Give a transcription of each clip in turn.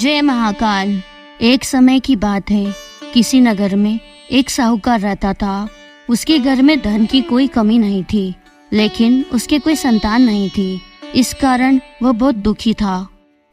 जय महाकाल। एक समय की बात है, किसी नगर में एक साहूकार रहता था। उसके घर में धन की कोई कमी नहीं थी, लेकिन उसके कोई संतान नहीं थी। इस कारण वह बहुत दुखी था।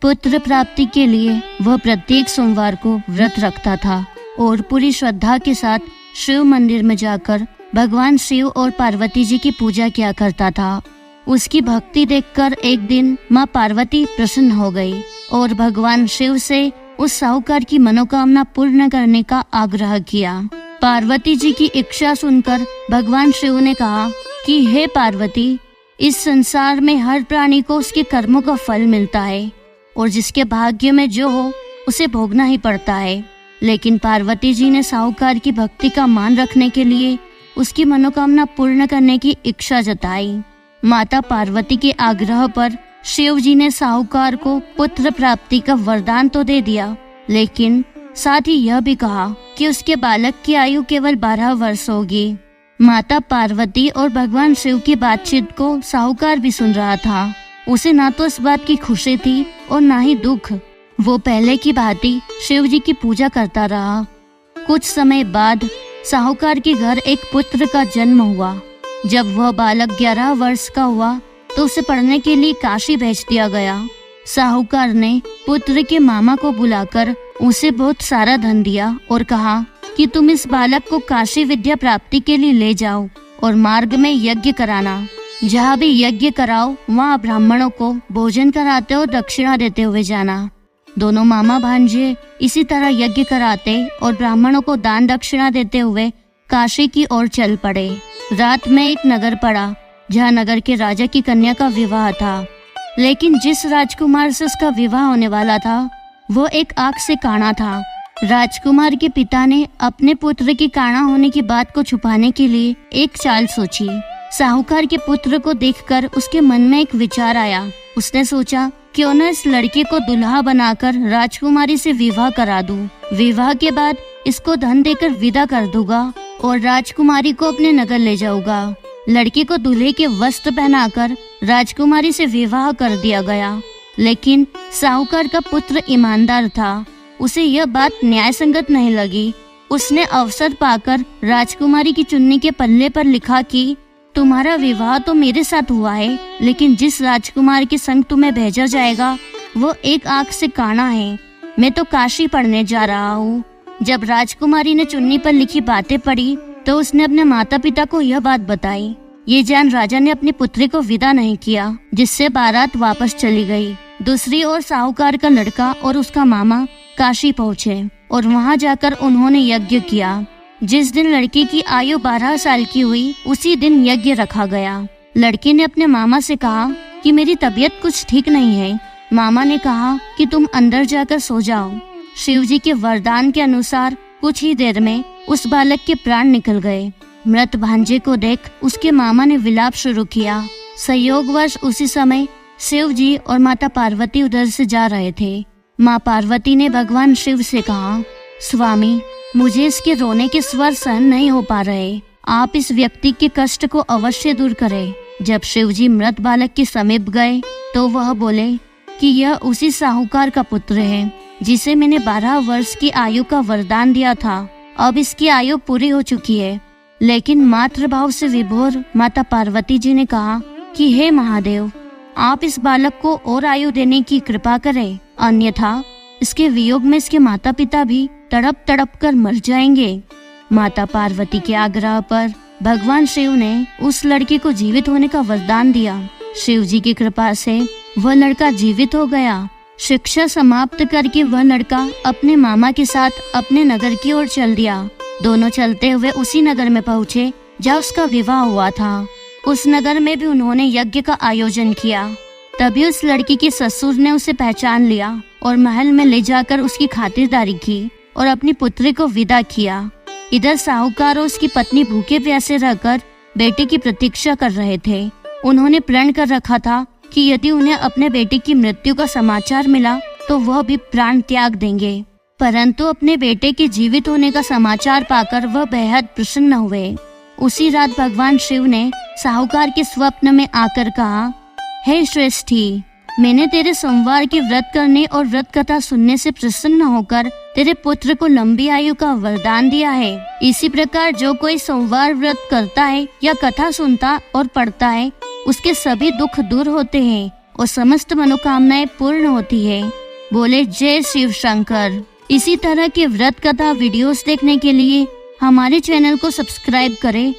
पुत्र प्राप्ति के लिए वह प्रत्येक सोमवार को व्रत रखता था और पूरी श्रद्धा के साथ शिव मंदिर में जाकर भगवान शिव और पार्वती जी की पूजा किया करता था। उसकी भक्ति देखकर एक दिन माँ पार्वती प्रसन्न हो गई और भगवान शिव से उस साहूकार की मनोकामना पूर्ण करने का आग्रह किया। पार्वती जी की इच्छा सुनकर भगवान शिव ने कहा कि हे पार्वती, इस संसार में हर प्राणी को उसके कर्मों का फल मिलता है और जिसके भाग्य में जो हो उसे भोगना ही पड़ता है। लेकिन पार्वती जी ने साहूकार की भक्ति का मान रखने के लिए उसकी मनोकामना पूर्ण करने की इच्छा जताई। माता पार्वती के आग्रह पर शिव जी ने साहूकार को पुत्र प्राप्ति का वरदान तो दे दिया, लेकिन साथ ही यह भी कहा कि उसके बालक की आयु केवल 12 वर्ष होगी। माता पार्वती और भगवान शिव की बातचीत को साहूकार भी सुन रहा था। उसे ना तो इस बात की खुशी थी और ना ही दुख। वो पहले की भांति शिव जी की पूजा करता रहा। कुछ समय बाद साहूकार के घर एक पुत्र का जन्म हुआ। जब वह बालक 11 वर्ष का हुआ तो उसे पढ़ने के लिए काशी भेज दिया गया। साहूकार ने पुत्र के मामा को बुलाकर उसे बहुत सारा धन दिया और कहा कि तुम इस बालक को काशी विद्या प्राप्ति के लिए ले जाओ और मार्ग में यज्ञ कराना। जहाँ भी यज्ञ कराओ वहाँ ब्राह्मणों को भोजन कराते और दक्षिणा देते हुए जाना। दोनों मामा भांजे इसी तरह यज्ञ कराते और ब्राह्मणों को दान दक्षिणा देते हुए काशी की ओर चल पड़े। रात में एक नगर पड़ा जहाँ नगर के राजा की कन्या का विवाह था, लेकिन जिस राजकुमार से उसका विवाह होने वाला था वो एक आंख से काना था। राजकुमार के पिता ने अपने पुत्र की काना होने की बात को छुपाने के लिए एक चाल सोची। साहूकार के पुत्र को देखकर उसके मन में एक विचार आया। उसने सोचा क्यों न इस लड़के को दुल्हा बनाकर राजकुमारी से विवाह करा दूं। विवाह के बाद इसको धन देकर विदा कर दूंगा और राजकुमारी को अपने नगर ले जाऊंगा। लड़के को दूल्हे के वस्त्र पहनाकर राजकुमारी से विवाह कर दिया गया, लेकिन साहूकार का पुत्र ईमानदार था। उसे यह बात न्याय संगत नहीं लगी। उसने अवसर पाकर राजकुमारी की चुन्नी के पल्ले पर लिखा कि तुम्हारा विवाह तो मेरे साथ हुआ है, लेकिन जिस राजकुमार के संग तुम्हें भेजा जाएगा वो एक आंख से काना है। मैं तो काशी पढ़ने जा रहा हूँ। जब राजकुमारी ने चुन्नी पर लिखी बातें पढ़ी तो उसने अपने माता पिता को यह बात बताई। ये जान राजा ने अपनी पुत्री को विदा नहीं किया, जिससे बारात वापस चली गई। दूसरी ओर साहूकार का लड़का और उसका मामा काशी पहुँचे और वहाँ जाकर उन्होंने यज्ञ किया। जिस दिन लड़की की आयु 12 साल की हुई उसी दिन यज्ञ रखा गया। लड़के ने अपने मामा से कहा कि मेरी तबीयत कुछ ठीक नहीं है। मामा ने कहा कि तुम अंदर जाकर सो जाओ। शिव जी के वरदान के अनुसार कुछ ही देर में उस बालक के प्राण निकल गए। मृत भांजे को देख उसके मामा ने विलाप शुरू किया। संयोगवश उसी समय शिव जी और माता पार्वती उधर से जा रहे थे। माँ पार्वती ने भगवान शिव से कहा, स्वामी, मुझे इसके रोने के स्वर सहन नहीं हो पा रहे। आप इस व्यक्ति के कष्ट को अवश्य दूर करें। जब शिव जी मृत बालक के समीप गए तो वह बोले कि यह उसी साहूकार का पुत्र है जिसे मैंने 12 वर्ष की आयु का वरदान दिया था। अब इसकी आयु पूरी हो चुकी है। लेकिन मातृभाव से विभोर माता पार्वती जी ने कहा कि हे महादेव, आप इस बालक को और आयु देने की कृपा करें, अन्यथा इसके वियोग में इसके माता पिता भी तड़प तड़प कर मर जाएंगे। माता पार्वती के आग्रह पर भगवान शिव ने उस लड़के को जीवित होने का वरदान दिया। शिव जी की कृपा से वह लड़का जीवित हो गया। शिक्षा समाप्त करके वह लड़का अपने मामा के साथ अपने नगर की ओर चल दिया। दोनों चलते हुए उसी नगर में पहुँचे जहाँ उसका विवाह हुआ था। उस नगर में भी उन्होंने यज्ञ का आयोजन किया। तभी उस लड़की के ससुर ने उसे पहचान लिया और महल में ले जाकर उसकी खातिरदारी की और अपनी पुत्री को विदा किया। इधर साहूकार और उसकी पत्नी भूखे प्यासे रहकर बेटे की प्रतीक्षा कर रहे थे। उन्होंने प्रण कर रखा था कि यदि उन्हें अपने बेटे की मृत्यु का समाचार मिला तो वह भी प्राण त्याग देंगे। परंतु अपने बेटे के जीवित होने का समाचार पाकर वह बेहद प्रसन्न हुए। उसी रात भगवान शिव ने साहूकार के स्वप्न में आकर कहा, हे श्रेष्ठी, मैंने तेरे सोमवार के व्रत करने और व्रत कथा सुनने से प्रसन्न होकर तेरे पुत्र को लंबी आयु का वरदान दिया है। इसी प्रकार जो कोई सोमवार व्रत करता है या कथा सुनता और पढ़ता है, उसके सभी दुख दूर होते हैं और समस्त मनोकामनाएं पूर्ण होती है। बोले जय शिव शंकर। इसी तरह के व्रत कथा वीडियोस देखने के लिए हमारे चैनल को सब्सक्राइब करें